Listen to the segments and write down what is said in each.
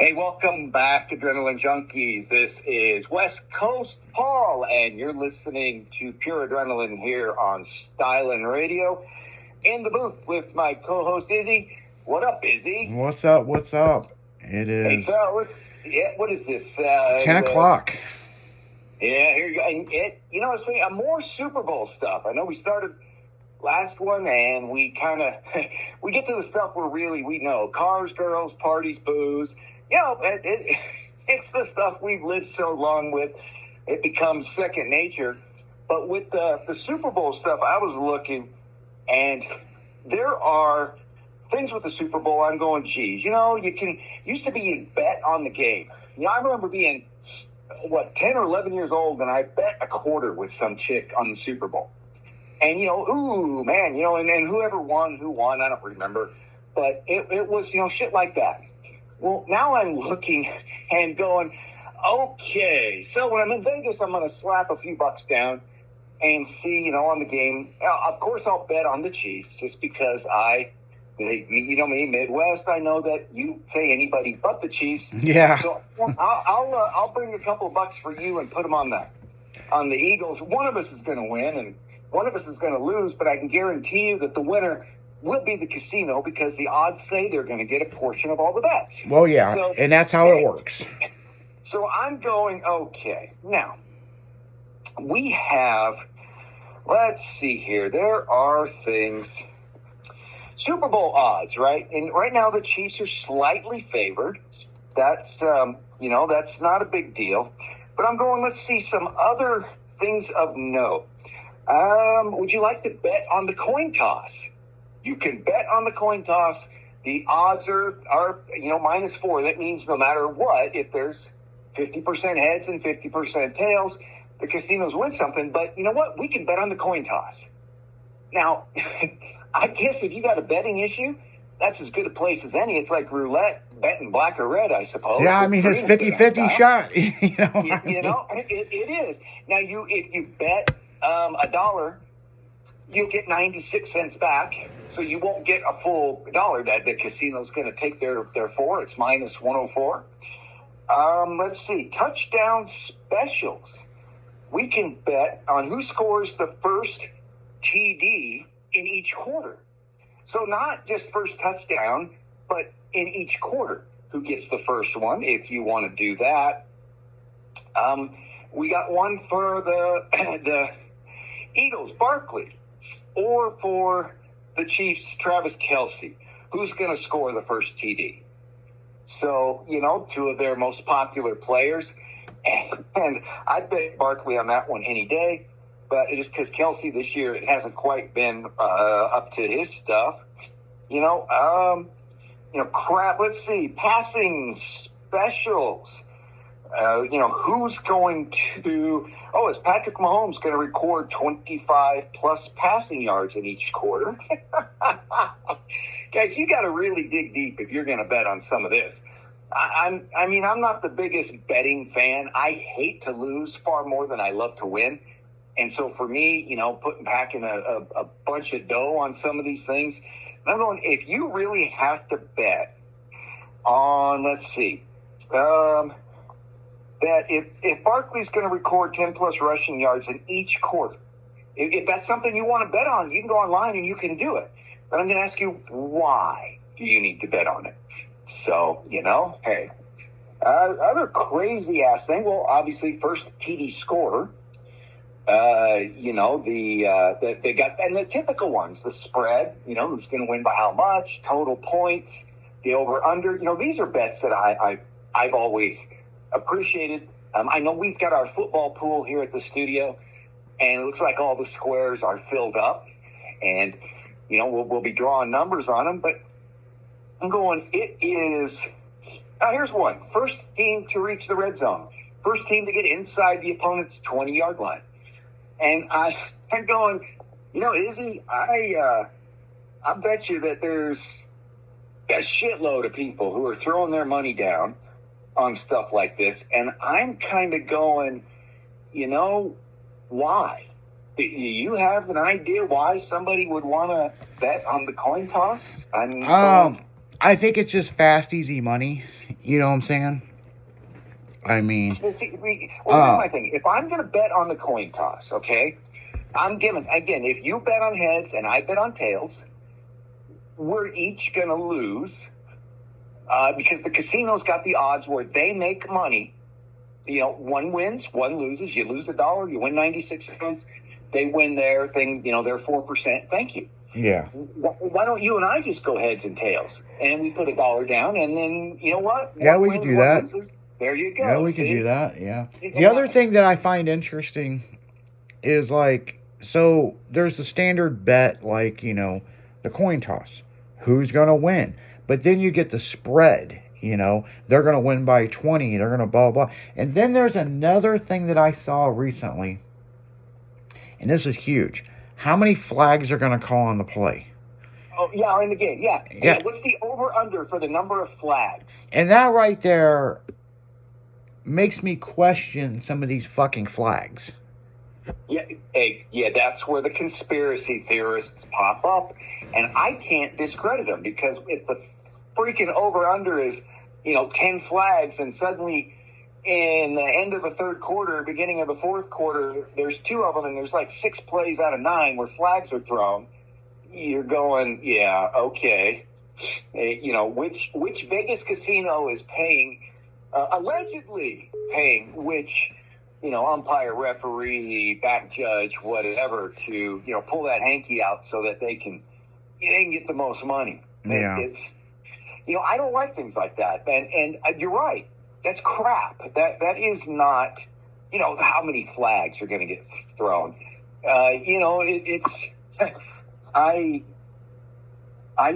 Hey, welcome back, Adrenaline Junkies. This is West Coast Paul, and you're listening to Pure Adrenaline here on Stylin' Radio. In the booth with my co-host, Izzy. What up, Izzy? What's up? What's up? It is. Hey, so what is this? 10 o'clock. Yeah, here you go. And it's more Super Bowl stuff. I know we started last one, and we kind of, we get to the stuff where really we know. Cars, girls, parties, booze. It's the stuff we've lived so long with. It becomes second nature. But with the Super Bowl stuff, I was looking, and there are things with the Super Bowl. I'm going, geez, used to be you'd bet on the game. I remember being, 10 or 11 years old, and I bet a quarter with some chick on the Super Bowl. And, ooh, man, and whoever won, who won, I don't remember. But it was, shit like that. Well, now I'm looking and going, okay, so when I'm in Vegas, I'm going to slap a few bucks down and see, on the game. Of course, I'll bet on the Chiefs just because me, Midwest, I know that you say anybody but the Chiefs. Yeah. So I'll bring a couple of bucks for you and put them on the Eagles. One of us is going to win and one of us is going to lose, but I can guarantee you that the winner will be the casino because the odds say they're going to get a portion of all the bets. Well, yeah, and that's how it works. So I'm going, okay. Now, we have, let's see here. There are things, Super Bowl odds, right? And right now the Chiefs are slightly favored. That's, that's not a big deal. But I'm going, let's see some other things of note. Would you like to bet on the coin toss? You can bet on the coin toss. The odds are -4. That means no matter what, if there's 50% heads and 50% tails, the casinos win something. But you know what? We can bet on the coin toss. Now, I guess if you got a betting issue, that's as good a place as any. It's like roulette, betting black or red, I suppose. Yeah, I mean, it's 50-50 shot. It is. Now, if you bet $1, you'll get 96 cents back. So you won't get a full dollar that the casino's going to take their for. It's -104. Let's see. Touchdown specials. We can bet on who scores the first TD in each quarter. So not just first touchdown, but in each quarter. Who gets the first one, if you want to do that. We got one for the Eagles, Barkley, or for the Chiefs, Travis Kelce. Who's going to score the first TD? So, two of their most popular players. And I bet Barkley on that one any day. But just because Kelce this year, it hasn't quite been up to his stuff. Let's see. Passing specials. Who's going to... is Patrick Mahomes going to record 25-plus passing yards in each quarter? Guys, you got to really dig deep if you're going to bet on some of this. I'm not the biggest betting fan. I hate to lose far more than I love to win. And so for me, packing a bunch of dough on some of these things, I'm going, if you really have to bet on, let's see, that if Barkley's going to record 10-plus rushing yards in each quarter, if that's something you want to bet on, you can go online and you can do it. But I'm going to ask you, why do you need to bet on it? So, hey. Other crazy-ass thing, well, obviously, first TD scorer. They got, and the typical ones, the spread, who's going to win by how much, total points, the over-under. These are bets that I've always appreciated. I know we've got our football pool here at the studio, and it looks like all the squares are filled up, and we'll be drawing numbers on them. But I'm going. It is. Here's one: first team to reach the red zone, first team to get inside the opponent's 20-yard line, and I'm going. Izzy, I bet you that there's a shitload of people who are throwing their money down on stuff like this, and I'm kind of going, why? Do you have an idea why somebody would want to bet on the coin toss? I think it's just fast, easy money. You know what I'm saying? I mean, Here's my thing. If I'm going to bet on the coin toss, okay, I'm giving, again, if you bet on heads and I bet on tails, we're each going to lose because the casino's got the odds where they make money. You know, one wins, one loses. You lose $1, you win 96 cents. They win their thing, you know, their 4%. Thank you. yeah. Why don't you and I just go heads and tails? And we put $1 down, and then, you know what? Yeah, One we wins, could do one that. loses. There you go. Yeah, we could See? do that, yeah. You The can other have- thing that I find interesting is, like, so there's the standard bet, like, you know, the coin toss. Who's going to win? But then you get the spread, you know. They're going to win by 20. They're going to blah, blah. And then there's another thing that I saw recently, and this is huge. How many flags are going to call on the play? Oh, yeah, in the game, yeah. Yeah. What's the over-under for the number of flags? And that right there makes me question some of these fucking flags. Yeah, hey, yeah, that's where the conspiracy theorists pop up, and I can't discredit them because if the freaking over/under is, you know, 10 flags, and suddenly in the end of the third quarter, beginning of the fourth quarter, there's 2 of them, and there's like 6 plays out of 9 where flags are thrown. You're going, yeah, okay. You know, which Vegas casino is paying, allegedly paying which, you know, umpire, referee, back judge, whatever, to, you know, pull that hanky out so that they can get the most money. Yeah. It's, you know, I don't like things like that. And you're right. That's crap. That is not, you know, how many flags are going to get thrown. You know, it's, I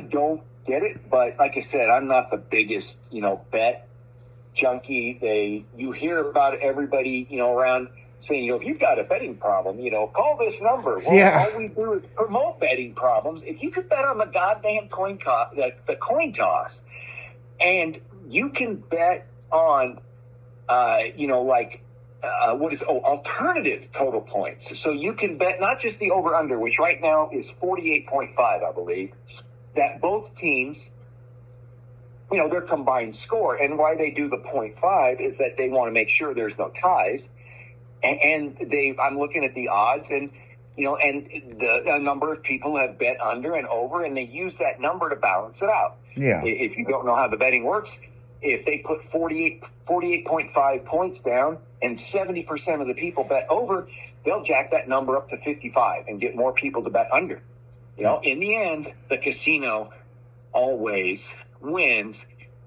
don't get it, but like I said, I'm not the biggest, you know, bet junkie. You hear about everybody, you know, around saying, you know, if you've got a betting problem, you know, call this number. Well, Yeah. all we do is promote betting problems. If you could bet on the goddamn coin toss, and you can bet on, you know, like, alternative total points. So you can bet not just the over-under, which right now is 48.5, I believe, that both teams, you know, their combined score. And why they do the 0.5 is that they want to make sure there's no ties. And I'm looking at the odds, and, you know, and a number of people have bet under and over, and they use that number to balance it out. Yeah. If you don't know how the betting works, if they put 48.5 points down and 70% of the people bet over, they'll jack that number up to 55 and get more people to bet under. You know, in the end, the casino always wins.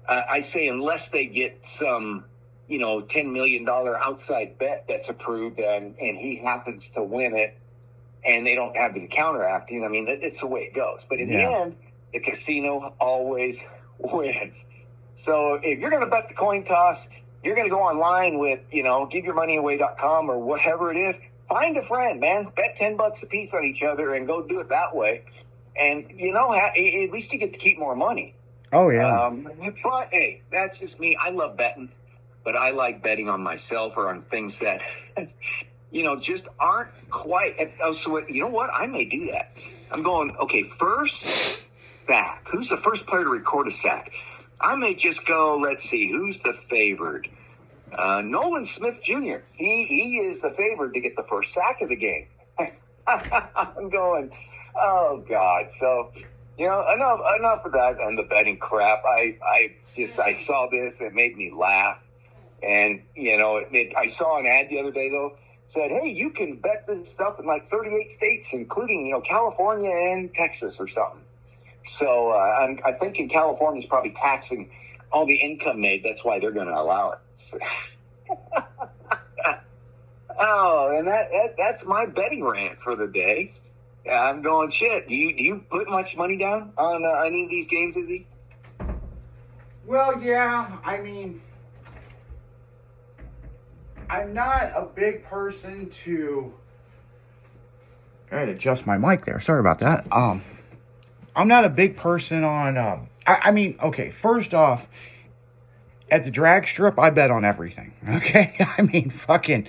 I say unless they get some, you know, $10 million outside bet that's approved and he happens to win it and they don't have the counteracting. I mean, it's the way it goes. But in the end, the casino always wins. So if you're going to bet the coin toss, you're going to go online with, you know, giveyourmoneyaway.com or whatever it is. Find a friend, man. Bet $10 a piece on each other and go do it that way. And, you know, at least you get to keep more money. Oh, yeah. But, hey, that's just me. I love betting, but I like betting on myself or on things that, you know, just aren't quite. So, you know what? I may do that. I'm going, okay, first sack. Who's the first player to record a sack? I may just go, let's see, who's the favored? Nolan Smith Jr. He is the favored to get the first sack of the game. I'm going, oh, God. So, you know, enough of that and the betting crap. I saw this. It made me laugh. And, you know, I saw an ad the other day, though, said, hey, you can bet this stuff in like 38 states, including, you know, California and Texas or something. So I think in California is probably taxing all the income made. That's why they're going to allow it. Oh, and that's my betting rant for the day. I'm going, shit. Do you put much money down on any of these games, Izzy? Well, yeah. I mean, I'm not a big person to. I had to adjust my mic there. Sorry about that. I'm not a big person on. I mean, okay. First off, at the drag strip, I bet on everything. Okay, I mean, fucking.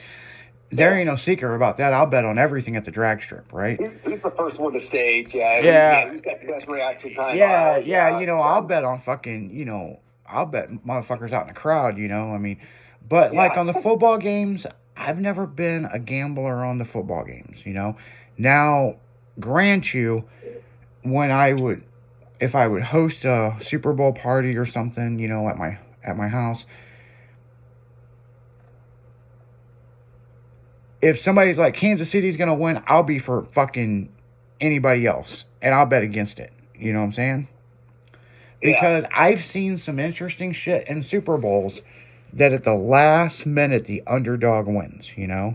There ain't no secret about that. I'll bet on everything at the drag strip, right? Who's the first one to stage? Yeah. Who's got the best reaction time? Yeah. You know, I'll bet on fucking. You know, I'll bet motherfuckers out in the crowd, you know. I mean, but like Yeah. on the football games, I've never been a gambler on the football games, you know. Now, grant you, when I would, if I would host a Super Bowl party or something, you know, at my house, if somebody's like Kansas City's gonna win, I'll be for fucking anybody else, and I'll bet against it. You know what I'm saying? Because I've seen some interesting shit in Super Bowls that at the last minute the underdog wins. You know,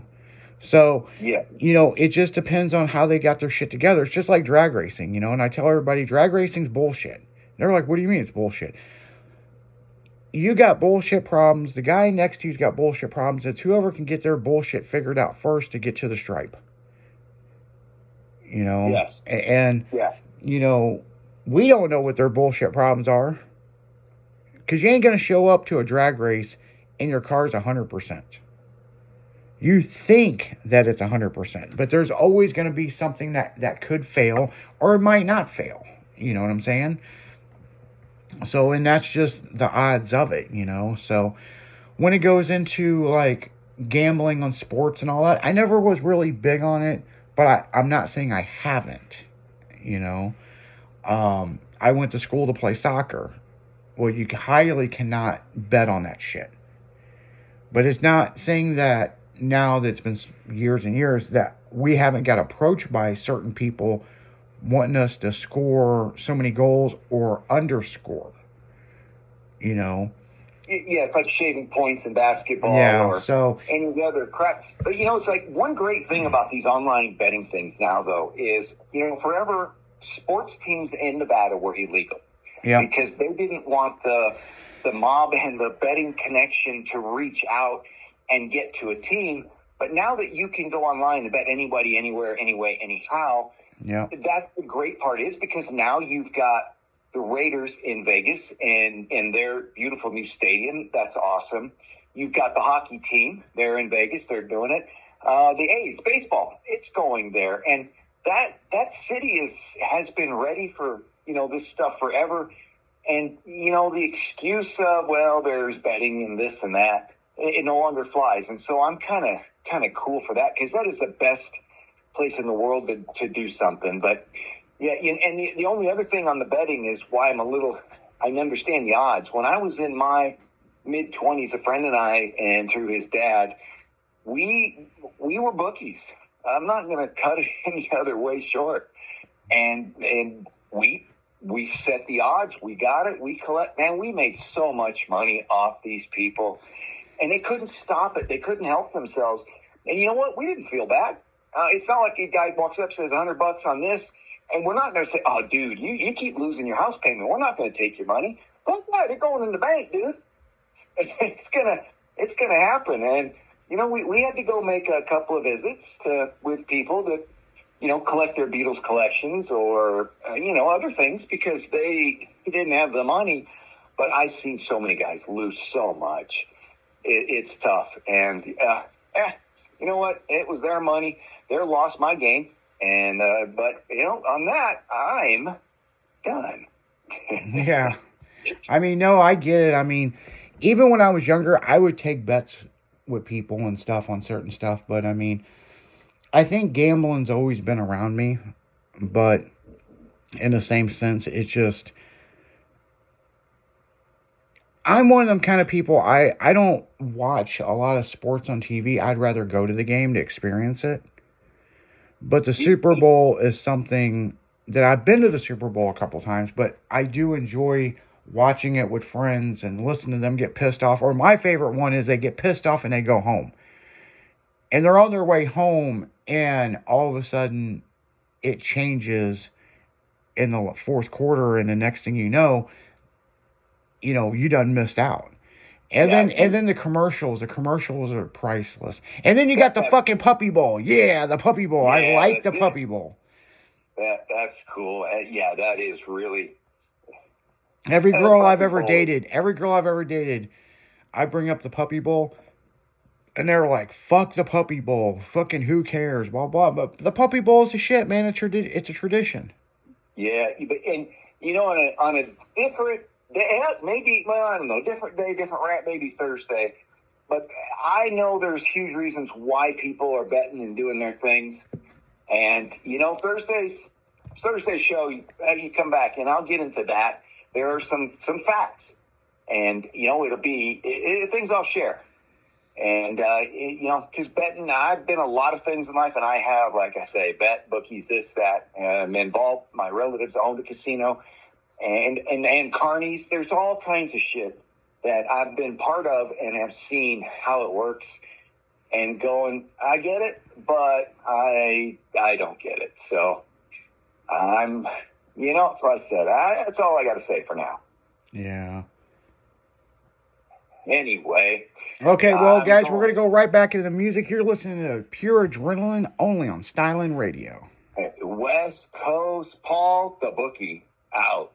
so Yeah. you know it just depends on how they got their shit together. It's just like drag racing, you know. And I tell everybody drag racing's bullshit. They're like, "What do you mean it's bullshit?" You got bullshit problems. The guy next to you's got bullshit problems. It's whoever can get their bullshit figured out first to get to the stripe. You know? Yes. And, Yeah. you know, we don't know what their bullshit problems are. Because you ain't going to show up to a drag race and your car's 100%. You think that it's 100%. But there's always going to be something that could fail or it might not fail. You know what I'm saying? So, and that's just the odds of it, you know. So, when it goes into like gambling on sports and all that, I never was really big on it, but I'm not saying I haven't, you know. I went to school to play soccer. Well, you highly cannot bet on that shit. But it's not saying that now that it's been years and years that we haven't got approached by certain people wanting us to score so many goals or underscore, you know. Yeah, it's like shaving points in basketball or So any other crap. But, you know, it's like one great thing about these online betting things now, though, is, you know, forever sports teams in Nevada were illegal. yeah, Because they didn't want the mob and the betting connection to reach out and get to a team. But now that you can go online and bet anybody, anywhere, anyway, anyhow, yeah, that's the great part is because now you've got the Raiders in Vegas and in their beautiful new stadium. That's awesome. You've got the hockey team there in Vegas. They're doing it. The A's baseball, it's going there. And that city has been ready for, you know, this stuff forever. And, you know, the excuse of, well, there's betting and this and that, it no longer flies. And so I'm kind of cool for that because that is the best place in the world to do something. But yeah, and the only other thing on the betting is why I understand the odds. When I was in my mid-20s, a friend and I, and through his dad, we were bookies. I'm not going to cut it any other way short. And we set the odds. We got it. We collect. Man, we made so much money off these people. And they couldn't stop it. They couldn't help themselves. And you know what? We didn't feel bad. It's not like a guy walks up and says $100 on this. And we're not going to say, oh, dude, you keep losing your house payment. We're not going to take your money. Fuck that. They're going in the bank, dude. It's gonna happen. And, you know, we had to go make a couple of visits with people that, you know, collect their Beatles collections or, you know, other things because they didn't have the money. But I've seen so many guys lose so much. It's tough. And, you know what? It was their money. They lost my game. And, but, you know, on that, I'm done. yeah. I mean, no, I get it. I mean, even when I was younger, I would take bets with people and stuff on certain stuff. But, I mean, I think gambling's always been around me. But in the same sense, it's just, I'm one of them kind of people, I don't watch a lot of sports on TV. I'd rather go to the game to experience it. But the Super Bowl is something that I've been to the Super Bowl a couple times, but I do enjoy watching it with friends and listening to them get pissed off. Or my favorite one is they get pissed off and they go home. And they're on their way home and all of a sudden it changes in the fourth quarter and the next thing you know, you done missed out. And then the commercials are priceless. And then you got the fucking Puppy Bowl. Yeah, the Puppy Bowl. Yeah, I like the that's Puppy Bowl. That's cool. Yeah, that is really. Every girl I've ever Bowl. dated, I bring up the Puppy Bowl, and they're like, "Fuck the Puppy Bowl. Fucking who cares?" Blah blah. But the Puppy Bowl is a shit, man. It's a tradition. Yeah, and you know, on a different Maybe, well, I don't know, different day, different rant, maybe Thursday. But I know there's huge reasons why people are betting and doing their things. And, Thursday's show, you come back, and I'll get into that. There are some facts. And, it'll be things I'll share. And, because betting, I've been a lot of things in life, and I have, like I say, bet, bookies, this, that. I'm involved. My relatives owned a casino. And carnies, there's all kinds of shit that I've been part of and have seen how it works and going, I get it, but I don't get it. So I'm, that's what I said. That's all I got to say for now. Yeah. Anyway. Okay, well, guys, we're going to go right back into the music. You're listening to Pure Adrenaline only on Styling Radio. West Coast Paul, the bookie, out.